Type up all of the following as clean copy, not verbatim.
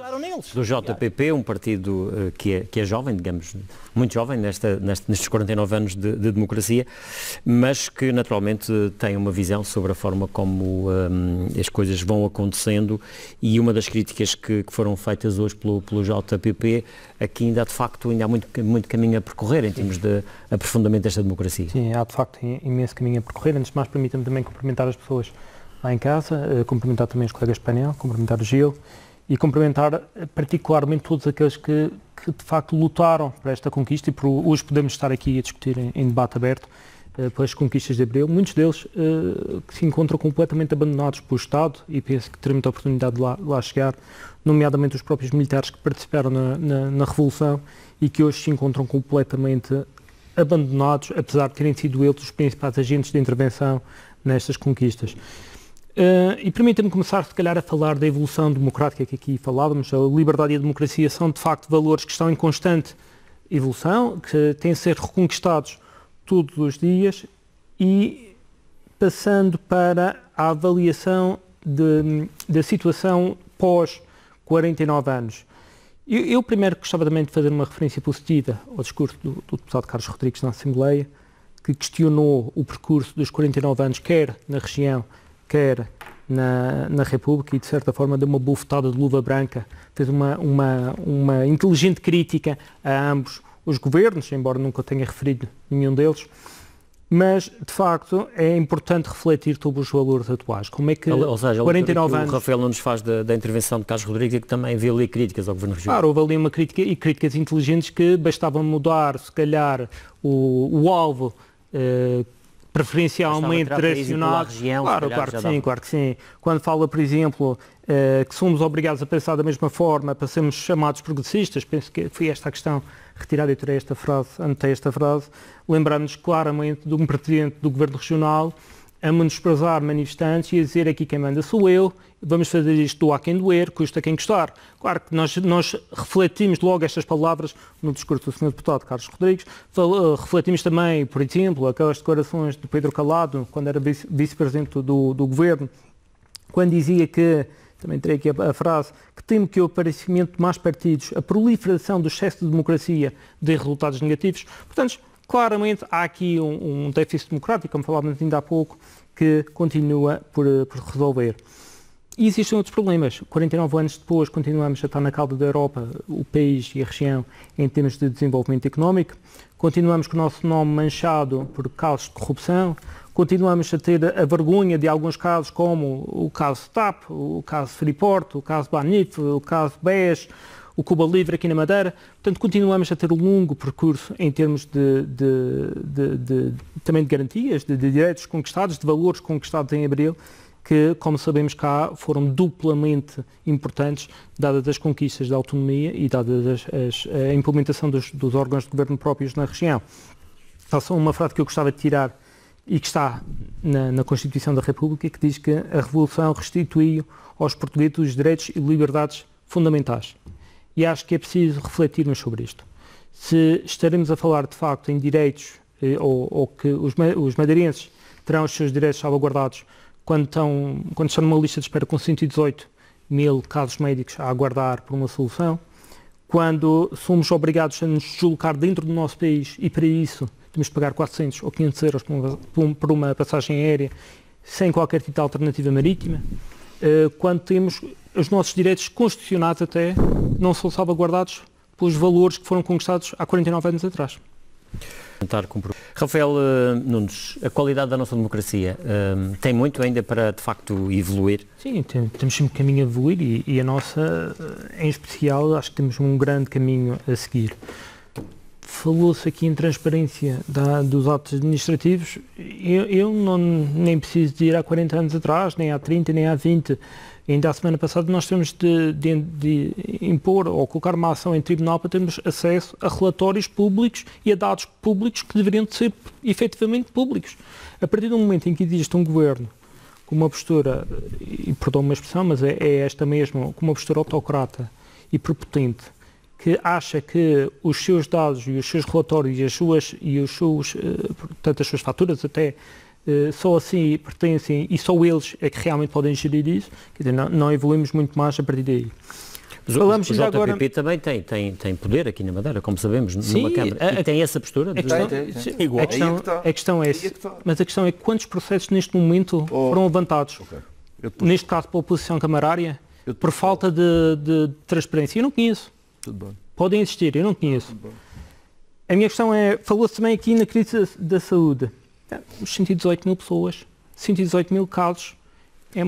votaram neles. Do JPP, um partido que é jovem, digamos, muito jovem nestes 49 anos de democracia, mas que naturalmente tem uma visão sobre a forma como as coisas vão acontecendo, e uma das críticas que foram feitas hoje pelo JPP, aqui ainda de facto ainda há muito caminho a percorrer em termos de aprofundamento desta democracia. Sim, há de facto imenso caminho a percorrer. Antes de mais, permita-me também cumprimentar as pessoas lá em casa, cumprimentar também os colegas de painel, cumprimentar o Gil, e cumprimentar particularmente todos aqueles que de facto lutaram por esta conquista, e por hoje podemos estar aqui a discutir em debate aberto pelas conquistas de Abril. Muitos deles que se encontram completamente abandonados pelo Estado, e penso que teremos a oportunidade de lá chegar, nomeadamente os próprios militares que participaram na Revolução e que hoje se encontram completamente abandonados, apesar de terem sido eles os principais agentes de intervenção nestas conquistas. E permita-me começar, se calhar, a falar da evolução democrática que aqui falávamos. A liberdade e a democracia são, de facto, valores que estão em constante evolução, que têm de ser reconquistados todos os dias, e passando para a avaliação da situação pós 49 anos. Eu primeiro gostava também de fazer uma referência positiva ao discurso do deputado Carlos Rodrigues na Assembleia, que questionou o percurso dos 49 anos, quer na região, quer na República, e de certa forma deu uma bufetada de luva branca, fez uma inteligente crítica a ambos os governos, embora nunca tenha referido nenhum deles, mas de facto é importante refletir sobre os valores atuais. Como é que, ou seja, 49 anos... o Rafael não nos faz da intervenção de Carlos Rodrigues, é que também havia ali críticas ao governo regional. Claro, houve ali uma crítica, e críticas inteligentes, que bastava mudar, se calhar, o alvo preferencialmente direcionado. Claro que sim. Quando fala, por exemplo, que somos obrigados a pensar da mesma forma para sermos chamados progressistas, penso que foi esta a questão retirada, eu anotei esta frase, lembrando-nos claramente de um presidente do governo regional a menosprezar manifestantes e a dizer: aqui quem manda sou eu, vamos fazer isto do a quem doer, custa quem custar. Claro que nós refletimos logo estas palavras no discurso do Sr. Deputado Carlos Rodrigues, refletimos também, por exemplo, aquelas declarações de Pedro Calado, quando era vice-presidente do Governo, quando dizia que, também terei aqui a frase, que temo que o aparecimento de mais partidos, a proliferação do excesso de democracia, dê resultados negativos. Portanto, claramente há aqui um déficit democrático, como falávamos ainda há pouco, que continua por resolver. E existem outros problemas. 49 anos depois continuamos a estar na cauda da Europa, o país e a região, em termos de desenvolvimento económico. Continuamos com o nosso nome manchado por casos de corrupção. Continuamos a ter a vergonha de alguns casos, como o caso TAP, o caso Freeport, o caso Banif, o caso BES, o Cuba Livre aqui na Madeira. Portanto, continuamos a ter um longo percurso em termos também de garantias, de direitos conquistados, de valores conquistados em Abril, que, como sabemos cá, foram duplamente importantes, dadas as conquistas da autonomia e dada a implementação dos órgãos de governo próprios na região. Há só uma frase que eu gostava de tirar, e que está na Constituição da República, que diz que a Revolução restituiu aos portugueses os direitos e liberdades fundamentais. E acho que é preciso refletirmos sobre isto. Se estaremos a falar, de facto, em direitos, ou que os madeirenses terão os seus direitos salvaguardados quando estão numa lista de espera com 118 mil casos médicos a aguardar por uma solução, quando somos obrigados a nos deslocar dentro do nosso país, e para isso temos de pagar 400 ou 500 euros por uma passagem aérea, sem qualquer tipo de alternativa marítima, quando temos os nossos direitos constitucionais até não são salvaguardados pelos valores que foram conquistados há 49 anos atrás. Rafael Nunes, a qualidade da nossa democracia tem muito ainda para, de facto, evoluir? Sim, temos sempre caminho a evoluir, e a nossa, em especial, acho que temos um grande caminho a seguir. Falou-se aqui em transparência dos atos administrativos. Eu nem preciso de ir há 40 anos atrás, nem há 30, nem há 20. Ainda a semana passada nós temos de impor ou colocar uma ação em tribunal para termos acesso a relatórios públicos e a dados públicos que deveriam ser efetivamente públicos. A partir do momento em que existe um governo com uma postura, e perdão uma expressão, mas é esta mesmo, com uma postura autocrata e prepotente, que acha que os seus dados e os seus relatórios portanto, as suas faturas até só assim pertencem, e só eles é que realmente podem gerir isso, quer dizer, não evoluímos muito mais a partir daí. Mas o JPP também tem poder aqui na Madeira, como sabemos, numa Câmara. E tem essa postura? A questão é mas a questão é quantos processos neste momento foram levantados, neste caso pela oposição camarária, por falta de transparência. Eu não conheço. Podem existir, eu não conheço. A minha questão é, falou-se também aqui na crise da saúde. Os 118 mil pessoas, 118 mil casos,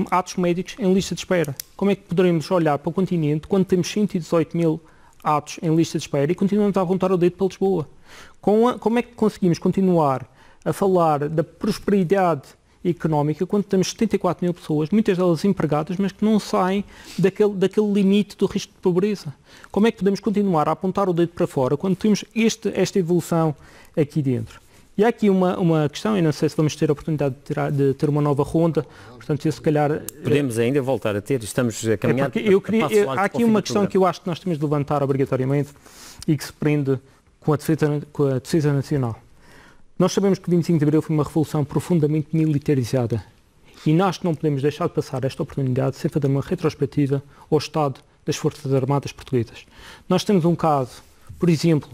atos médicos em lista de espera. Como é que poderemos olhar para o continente quando temos 118 mil atos em lista de espera e continuamos a apontar o dedo para Lisboa? Como é que conseguimos continuar a falar da prosperidade económica quando temos 74 mil pessoas, muitas delas empregadas, mas que não saem daquele limite do risco de pobreza? Como é que podemos continuar a apontar o dedo para fora quando temos esta evolução aqui dentro? E há aqui uma questão, eu não sei se vamos ter a oportunidade de ter uma nova ronda, portanto, eu se calhar... Podemos ainda voltar a ter, estamos a caminhar... Há aqui uma questão que eu acho que nós temos de levantar obrigatoriamente e que se prende com a defesa nacional. Nós sabemos que o 25 de Abril foi uma revolução profundamente militarizada e nós não podemos deixar de passar esta oportunidade sem fazer uma retrospectiva ao estado das Forças Armadas Portuguesas. Nós temos um caso, por exemplo,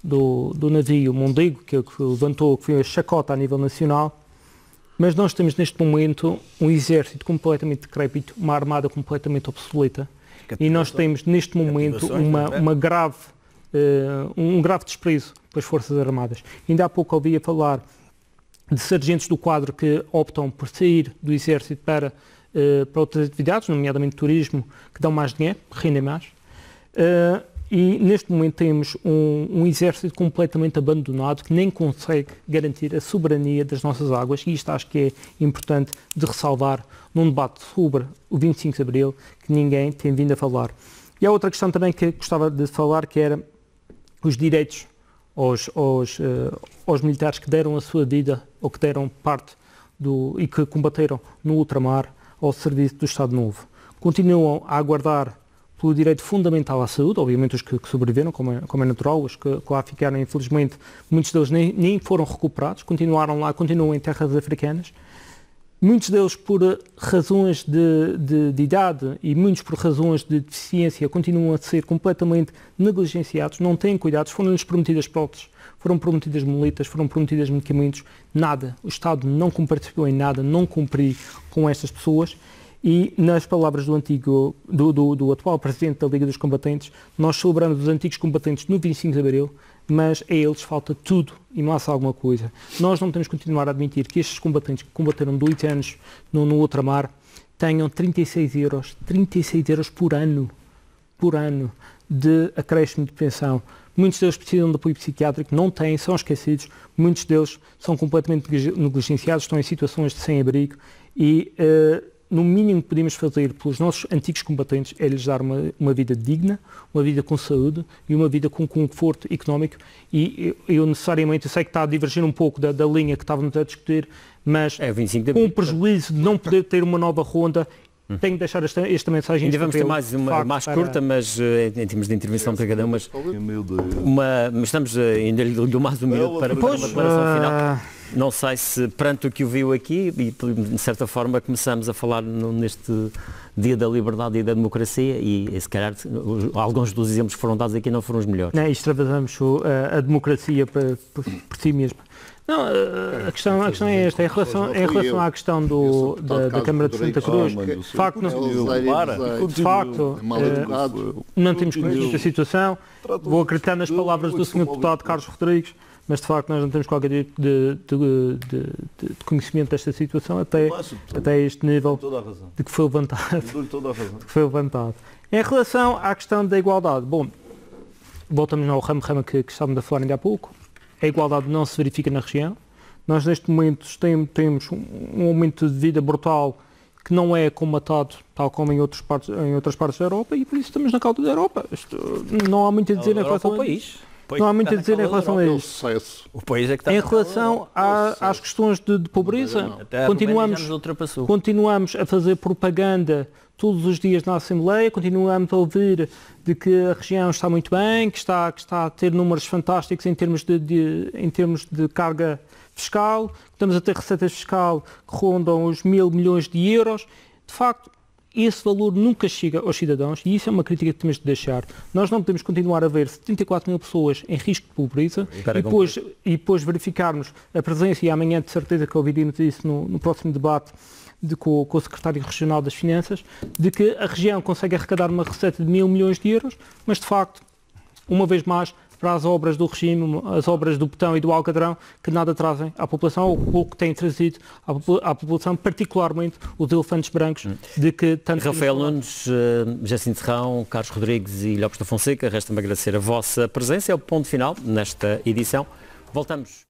do navio Mondego, que levantou, que foi a chacota a nível nacional, mas nós temos neste momento um exército completamente decrépito, uma armada completamente obsoleta, e nós temos neste momento um grave desprezo pelas Forças Armadas. Ainda há pouco ouvi falar de sargentos do quadro que optam por sair do exército para outras atividades, nomeadamente turismo, que dão mais dinheiro, rendem mais. E neste momento temos um exército completamente abandonado que nem consegue garantir a soberania das nossas águas, e isto acho que é importante de ressalvar num debate sobre o 25 de Abril, que ninguém tem vindo a falar. E há outra questão também que gostava de falar, que era os direitos aos militares que deram a sua vida ou que deram parte e que combateram no ultramar ao serviço do Estado Novo. Continuam a aguardar pelo direito fundamental à saúde, obviamente os que sobreviveram, como é natural, os que lá ficaram, infelizmente, muitos deles nem foram recuperados, continuaram lá, continuam em terras africanas. Muitos deles por razões de idade e muitos por razões de deficiência continuam a ser completamente negligenciados, não têm cuidados, foram-lhes prometidas próteses, foram prometidas muletas, foram prometidas medicamentos, nada. O Estado não compartilhou em nada, não cumpriu com estas pessoas. E, nas palavras do atual Presidente da Liga dos Combatentes, nós celebramos os antigos combatentes no 25 de Abril, mas a eles falta tudo e mais alguma coisa. Nós não temos que continuar a admitir que estes combatentes que combateram 2 anos no ultramar tenham 36 euros por ano de acréscimo de pensão. Muitos deles precisam de apoio psiquiátrico, não têm, são esquecidos, muitos deles são completamente negligenciados, estão em situações de sem-abrigo e... no mínimo que podemos fazer pelos nossos antigos combatentes é lhes dar uma vida digna, uma vida com saúde e uma vida com conforto económico. E eu necessariamente, eu sei que está a divergir um pouco da linha que estávamos a discutir, mas com o prejuízo de não poder ter uma nova ronda, tenho de deixar esta mensagem. Ainda vamos ter mais curta, mas em termos de intervenção para cada um, mas estamos ainda lhe dou mais um minuto para uma declaração final. Não sei se perante o que o viu aqui, e de certa forma começamos a falar neste Dia da Liberdade e da Democracia, e se calhar alguns dos exemplos que foram dados aqui não foram os melhores. Não, extravasamos a democracia por si mesmo. Não, a questão é esta, em relação à questão da Câmara de Santa Cruz, de facto não temos conhecimento da situação, vou acreditar nas palavras do Sr. Deputado Carlos Rodrigues, mas de facto nós não temos qualquer tipo de conhecimento desta situação até este nível de que foi levantado. Em relação à questão da igualdade, bom, voltamos ao ramo que estávamos a falar ainda há pouco. A igualdade não se verifica na região. Nós neste momento temos um aumento de vida brutal que não é comatado tal como em outras partes da Europa, e por isso estamos na cauda da Europa. Não há muito a dizer em relação a isso. Não há muito a dizer em relação a isso. O país é que está em relação às questões de pobreza, continuamos a fazer propaganda todos os dias na Assembleia, continuamos a ouvir de que a região está muito bem, que está a ter números fantásticos em termos de carga fiscal, estamos a ter receita fiscal que rondam os 1.000 milhões de euros. De facto, esse valor nunca chega aos cidadãos e isso é uma crítica que temos de deixar. Nós não podemos continuar a ver 74 mil pessoas em risco de pobreza e depois verificarmos a presença, e amanhã de certeza que ouviremos isso no próximo debate com o secretário regional das Finanças, de que a região consegue arrecadar uma receita de 1.000 milhões de euros, mas de facto, uma vez mais, para as obras do regime, as obras do Betão e do Alcatrão, que nada trazem à população, ou pouco têm trazido à população, particularmente os elefantes brancos, de que tanto... Rafael Nunes, Jacinto Serrão, Carlos Rodrigues e Lopes da Fonseca, resta-me agradecer a vossa presença. É o ponto final nesta edição. Voltamos.